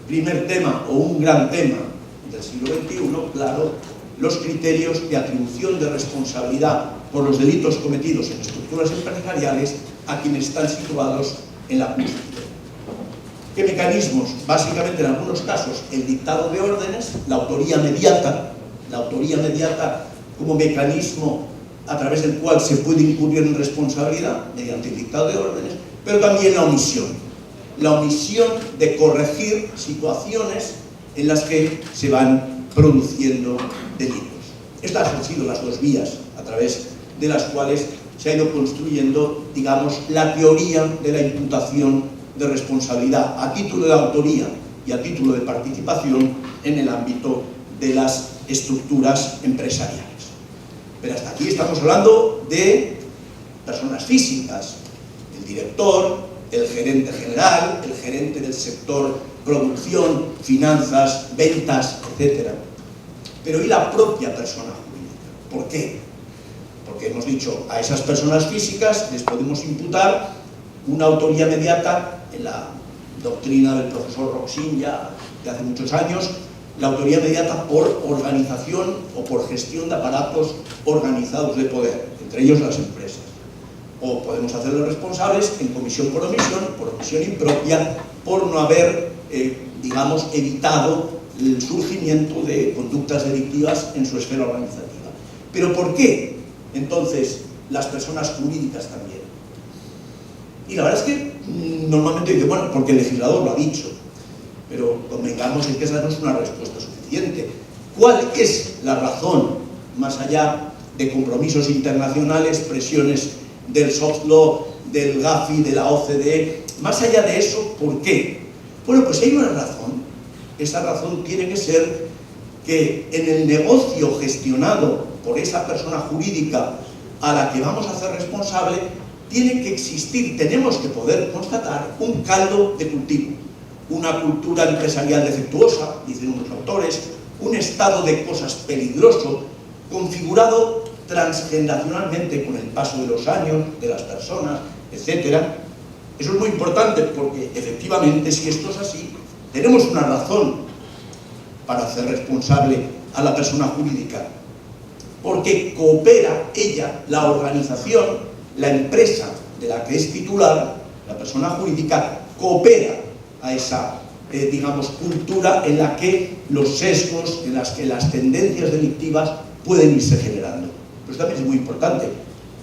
primer tema o un gran tema del siglo XXI, claro, los criterios de atribución de responsabilidad por los delitos cometidos en estructuras empresariales a quienes están situados en la Constitución. ¿Qué mecanismos? Básicamente, en algunos casos, el dictado de órdenes, la autoría mediata como mecanismo a través del cual se puede incurrir en responsabilidad mediante el dictado de órdenes, pero también la omisión de corregir situaciones en las que se van produciendo delitos. Estas han sido las dos vías a través de las cuales se ha ido construyendo, digamos, la teoría de la imputación de responsabilidad a título de autoría y a título de participación en el ámbito de las estructuras empresariales. Pero hasta aquí estamos hablando de personas físicas, el director, el gerente general, el gerente del sector producción, finanzas, ventas, etc. Pero ¿y la propia persona jurídica? ¿Por qué? Porque hemos dicho, a esas personas físicas les podemos imputar una autoría mediata en la doctrina del profesor Roxin ya de hace muchos años, la autoría mediata por organización o por gestión de aparatos organizados de poder, entre ellos las empresas. O podemos hacerlos responsables en comisión por omisión impropia, por no haber, digamos, evitado el surgimiento de conductas delictivas en su esfera organizativa. ¿Pero por qué, entonces, las personas jurídicas también? Y la verdad es que normalmente dice, bueno, porque el legislador lo ha dicho, pero convengamos en que esa no es una respuesta suficiente. ¿Cuál es la razón, más allá de compromisos internacionales, presiones del soft law, del GAFI, de la OCDE, más allá de eso, ¿por qué? Bueno, pues hay una razón. Esa razón tiene que ser que en el negocio gestionado por esa persona jurídica a la que vamos a hacer responsable, tiene que existir, tenemos que poder constatar un caldo de cultivo, una cultura empresarial defectuosa, dicen unos autores, un estado de cosas peligroso, configurado transgeneracionalmente con el paso de los años, de las personas, etc. Eso es muy importante porque, efectivamente, si esto es así, tenemos una razón para hacer responsable a la persona jurídica, porque coopera ella, la organización, la empresa de la que es titular, la persona jurídica, coopera a esa, digamos, cultura en la que los sesgos, en las que las tendencias delictivas pueden irse generando. Pero también es muy importante,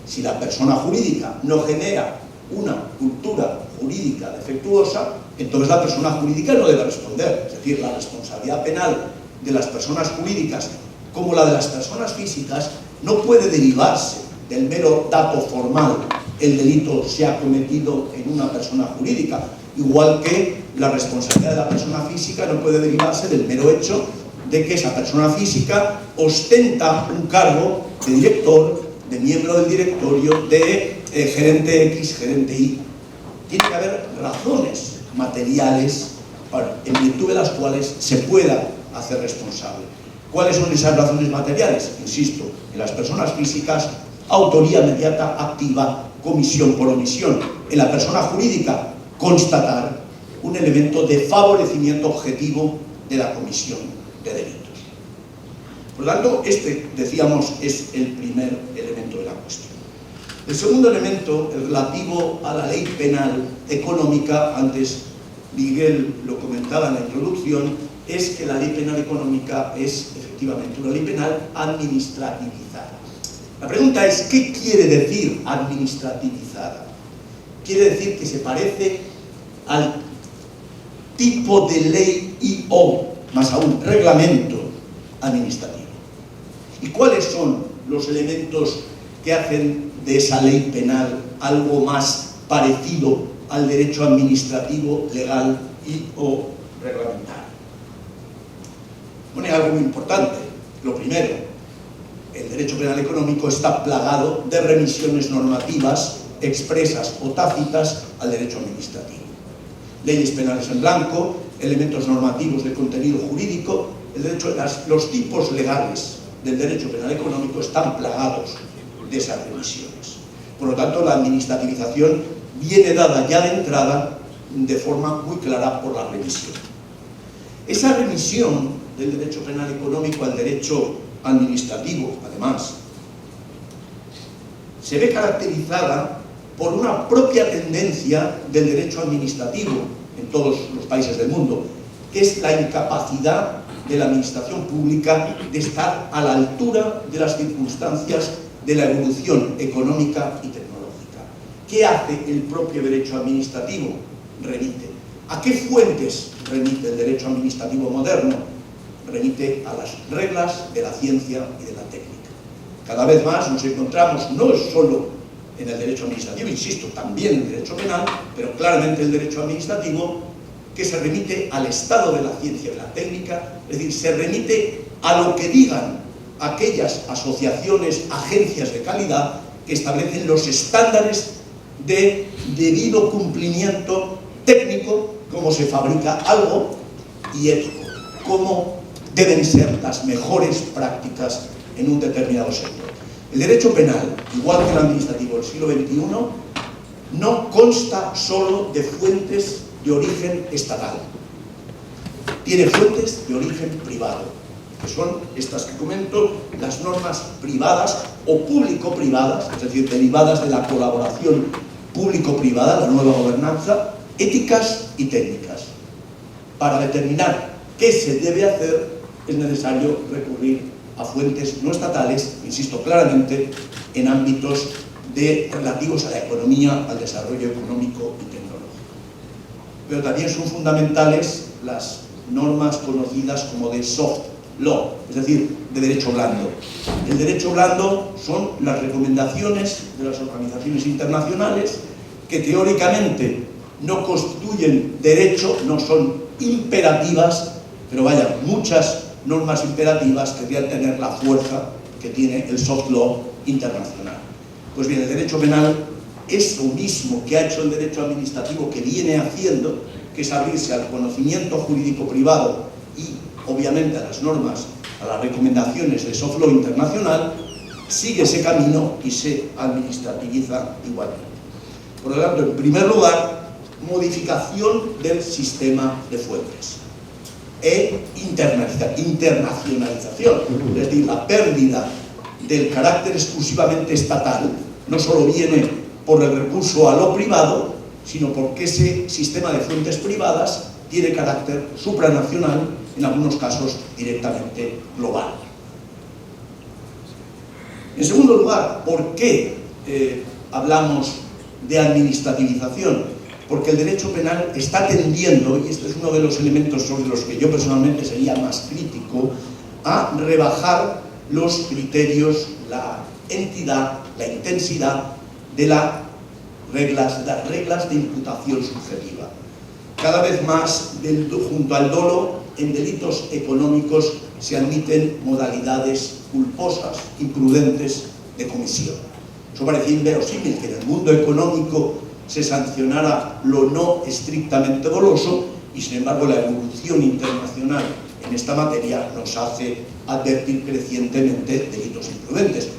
si la persona jurídica no genera una cultura jurídica defectuosa, entonces la persona jurídica no debe responder. Es decir, la responsabilidad penal de las personas jurídicas, como la de las personas físicas, no puede derivarse del mero dato formal, el delito se ha cometido en una persona jurídica, igual que la responsabilidad de la persona física no puede derivarse del mero hecho de que esa persona física ostenta un cargo de director, de miembro del directorio, de gerente X, gerente Y. Tiene que haber razones materiales en virtud de las cuales se pueda hacer responsable. ¿Cuáles son esas razones materiales? Insisto, en las personas físicas, autoría mediata activa, comisión por omisión. En la persona jurídica, constatar un elemento de favorecimiento objetivo de la comisión de delitos. Por lo tanto, este, decíamos, es el primer elemento de la cuestión. El segundo elemento, el relativo a la ley penal económica, antes Miguel lo comentaba en la introducción, es que la ley penal económica es efectivamente una ley penal administrativizada. La pregunta es, ¿qué quiere decir administrativizada? Quiere decir que se parece al tipo de ley y o, más aún, reglamento administrativo. ¿Y cuáles son los elementos que hacen de esa ley penal algo más parecido al derecho administrativo, legal y o reglamentario? Pone algo muy importante. Lo primero, el derecho penal económico está plagado de remisiones normativas expresas o tácitas al derecho administrativo. Leyes penales en blanco, elementos normativos de contenido jurídico, los tipos legales del derecho penal económico están plagados de esas remisiones. Por lo tanto, la administrativización viene dada ya de entrada de forma muy clara por la revisión. Esa remisión del derecho penal económico al derecho administrativo, además, se ve caracterizada por una propia tendencia del derecho administrativo en todos los países del mundo, que es la incapacidad de la administración pública de estar a la altura de las circunstancias de la evolución económica y tecnológica. ¿Qué hace el propio derecho administrativo? Remite. ¿A qué fuentes remite el derecho administrativo moderno? Remite a las reglas de la ciencia y de la técnica. Cada vez más nos encontramos, no es solo en el derecho administrativo, insisto, también en el derecho penal, pero claramente el derecho administrativo, que se remite al estado de la ciencia y de la técnica, es decir, se remite a lo que digan aquellas asociaciones, agencias de calidad que establecen los estándares de debido cumplimiento técnico, cómo se fabrica algo, y ético, cómo deben ser las mejores prácticas en un determinado sector. El derecho penal, igual que el administrativo del siglo XXI, no consta solo de fuentes de origen estatal. Tiene fuentes de origen privado, que son estas que comento, las normas privadas o público-privadas, es decir, derivadas de la colaboración público-privada, la nueva gobernanza, éticas y técnicas. Para determinar qué se debe hacer es necesario recurrir a fuentes no estatales, insisto claramente, en ámbitos relativos a la economía, al desarrollo económico y tecnológico. Pero también son fundamentales las normas conocidas como de soft law, es decir, de derecho blando. El derecho blando son las recomendaciones de las organizaciones internacionales que teóricamente no constituyen derecho, no son imperativas, pero vaya, muchas normas imperativas que deberían tener la fuerza que tiene el soft law internacional. Pues bien, el derecho penal es lo mismo que ha hecho el derecho administrativo, que viene haciendo, que es abrirse al conocimiento jurídico privado y, obviamente, a las normas, a las recomendaciones de soft law internacional, sigue ese camino y se administrativiza igualmente. Por lo tanto, en primer lugar, modificación del sistema de fuentes e internacionalización, es decir, la pérdida del carácter exclusivamente estatal no solo viene por el recurso a lo privado, sino porque ese sistema de fuentes privadas tiene carácter supranacional, en algunos casos directamente global. En segundo lugar, ¿por qué hablamos de administrativización? Porque el derecho penal está tendiendo, y este es uno de los elementos sobre los que yo personalmente sería más crítico, a rebajar los criterios, la entidad, la intensidad de las reglas de imputación subjetiva. Cada vez más, junto al dolo, en delitos económicos se admiten modalidades culposas, imprudentes de comisión. Eso parece inverosímil que en el mundo económico se sancionara lo no estrictamente doloso, y sin embargo la evolución internacional en esta materia nos hace advertir crecientemente delitos imprudentes.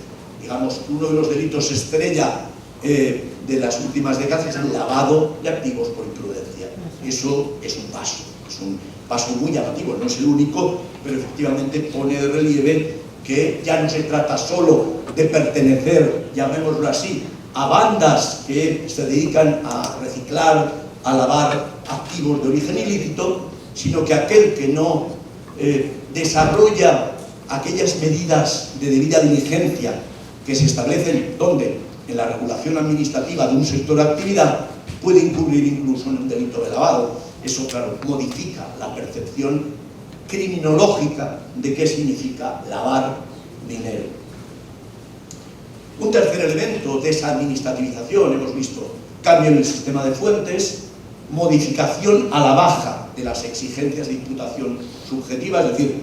Digamos, uno de los delitos estrella de las últimas décadas es el lavado de activos por imprudencia. Eso es un paso muy llamativo, no es el único, pero efectivamente pone de relieve que ya no se trata solo de pertenecer, llamémoslo así, a bandas que se dedican a reciclar, a lavar activos de origen ilícito, sino que aquel que no desarrolla aquellas medidas de debida diligencia que se establecen, ¿dónde? En la regulación administrativa de un sector de actividad, puede incurrir incluso en un delito de lavado. Eso, claro, modifica la percepción criminológica de qué significa lavar dinero. Un tercer elemento de esa administrativización, hemos visto cambio en el sistema de fuentes, modificación a la baja de las exigencias de imputación subjetiva, es decir,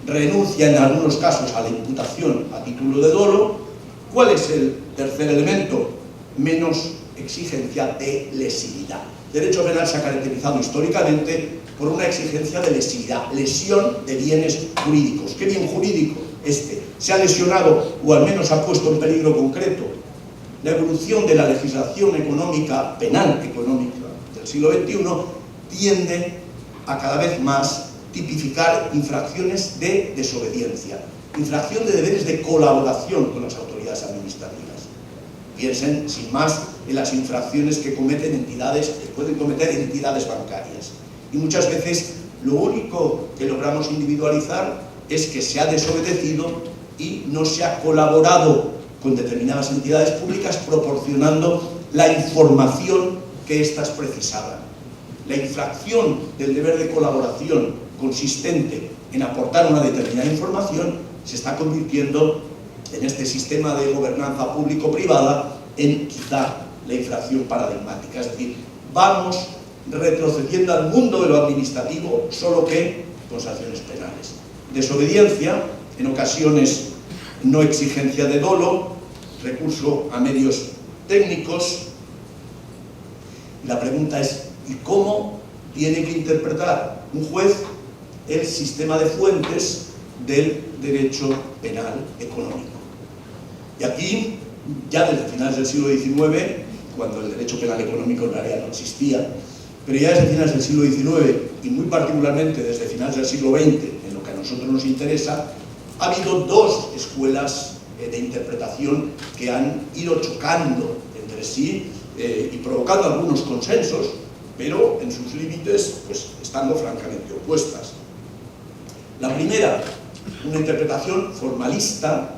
renuncia en algunos casos a la imputación a título de dolo. ¿Cuál es el tercer elemento? Menos exigencia de lesividad. El derecho penal se ha caracterizado históricamente por una exigencia de lesividad, lesión de bienes jurídicos. ¿Qué bien jurídico? Se ha lesionado o al menos ha puesto en peligro concreto. La evolución de la legislación económica, penal económica del siglo XXI, tiende a cada vez más tipificar infracciones de desobediencia, infracción de deberes de colaboración con las autoridades administrativas. Piensen, sin más, en las infracciones que cometen entidades, que pueden cometer entidades bancarias. Y muchas veces lo único que logramos individualizar es que se ha desobedecido y no se ha colaborado con determinadas entidades públicas proporcionando la información que éstas precisaban. La infracción del deber de colaboración consistente en aportar una determinada información se está convirtiendo en este sistema de gobernanza público-privada en quizá la infracción paradigmática. Es decir, vamos retrocediendo al mundo de lo administrativo, solo que con sanciones penales. Desobediencia, en ocasiones no exigencia de dolo, recurso a medios técnicos. La pregunta es, ¿y cómo tiene que interpretar un juez el sistema de fuentes del derecho penal económico? Y aquí, ya desde finales del siglo XIX, cuando el derecho penal económico en realidad no existía, pero ya desde finales del siglo XIX y muy particularmente desde finales del siglo XX, en lo que a nosotros nos interesa, ha habido dos escuelas de interpretación que han ido chocando entre sí y provocando algunos consensos, pero en sus límites pues estando francamente opuestas. La primera, una interpretación formalista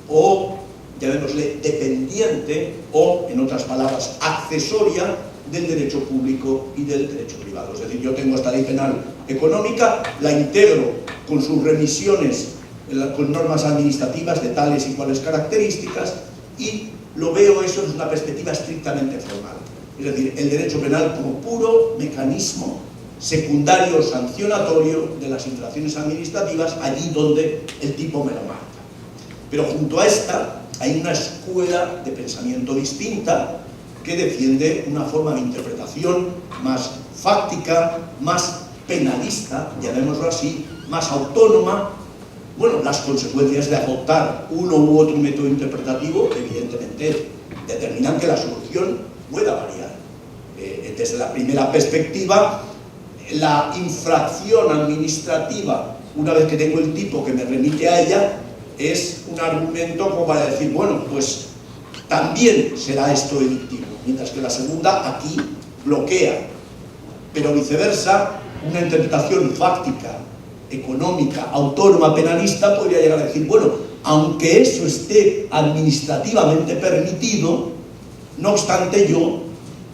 o, llamémosle, dependiente o, en otras palabras, accesoria del derecho público y del derecho privado. Es decir, yo tengo esta ley penal económica, la integro con sus remisiones, con normas administrativas de tales y cuales características y lo veo eso desde una perspectiva estrictamente formal. Es decir, el derecho penal como puro mecanismo secundario sancionatorio de las infracciones administrativas allí donde el tipo me lo marca. Pero junto a esta hay una escuela de pensamiento distinta que defiende una forma de interpretación más fáctica, más penalista, llamémoslo así, más autónoma. Bueno, las consecuencias de adoptar uno u otro método interpretativo, evidentemente, determinan que la solución pueda variar. Desde la primera perspectiva, la infracción administrativa, una vez que tengo el tipo que me remite a ella, es un argumento como para decir, bueno, pues también será esto delictivo, mientras que la segunda aquí bloquea. Pero viceversa, una interpretación fáctica, económica, autónoma, penalista, podría llegar a decir, bueno, aunque eso esté administrativamente permitido, no obstante yo,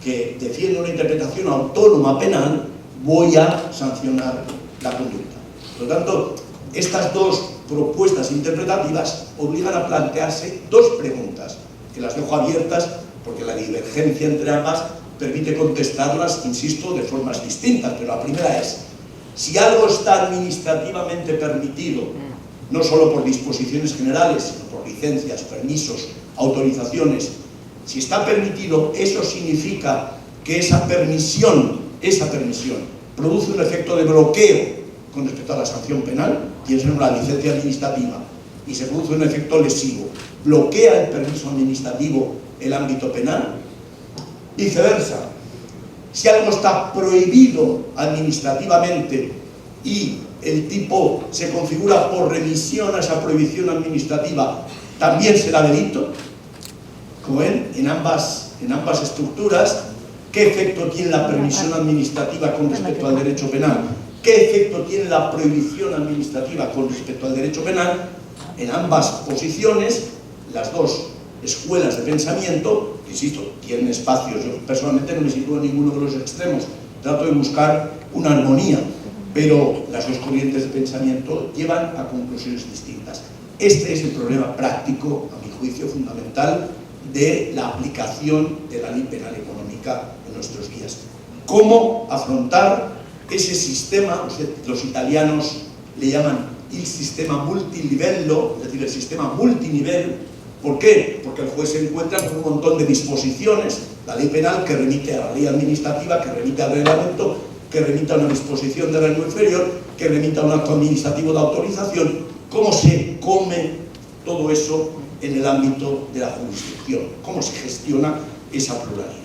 que defiendo una interpretación autónoma penal, voy a sancionar la conducta. Por lo tanto, estas dos propuestas interpretativas obligan a plantearse dos preguntas, que las dejo abiertas porque la divergencia entre ambas permite contestarlas, insisto, de formas distintas. Pero la primera es, si algo está administrativamente permitido, no solo por disposiciones generales, sino por licencias, permisos, autorizaciones, si está permitido, eso significa que esa permisión produce un efecto de bloqueo con respecto a la sanción penal, piensen en una licencia administrativa, y se produce un efecto lesivo, bloquea el permiso administrativo el ámbito penal. Viceversa, si algo está prohibido administrativamente y el tipo se configura por remisión a esa prohibición administrativa, también será delito. Como ven, en ambas estructuras, ¿qué efecto tiene la permisión administrativa con respecto al derecho penal? ¿Qué efecto tiene la prohibición administrativa con respecto al derecho penal? En ambas posiciones, las dos escuelas de pensamiento, insisto, tienen espacios. Yo personalmente no me sitúo en ninguno de los extremos, trato de buscar una armonía, pero las dos corrientes de pensamiento llevan a conclusiones distintas. Este es el problema práctico, a mi juicio, fundamental de la aplicación de la ley penal económica en nuestros días. ¿Cómo afrontar ese sistema? Los italianos le llaman el sistema multilivello, es decir, el sistema multinivel. ¿Por qué? Porque el juez se encuentra con un montón de disposiciones, la ley penal que remite a la ley administrativa, que remite al reglamento, que remite a una disposición de rango inferior, que remite a un acto administrativo de autorización. ¿Cómo se come todo eso en el ámbito de la jurisdicción? ¿Cómo se gestiona esa pluralidad?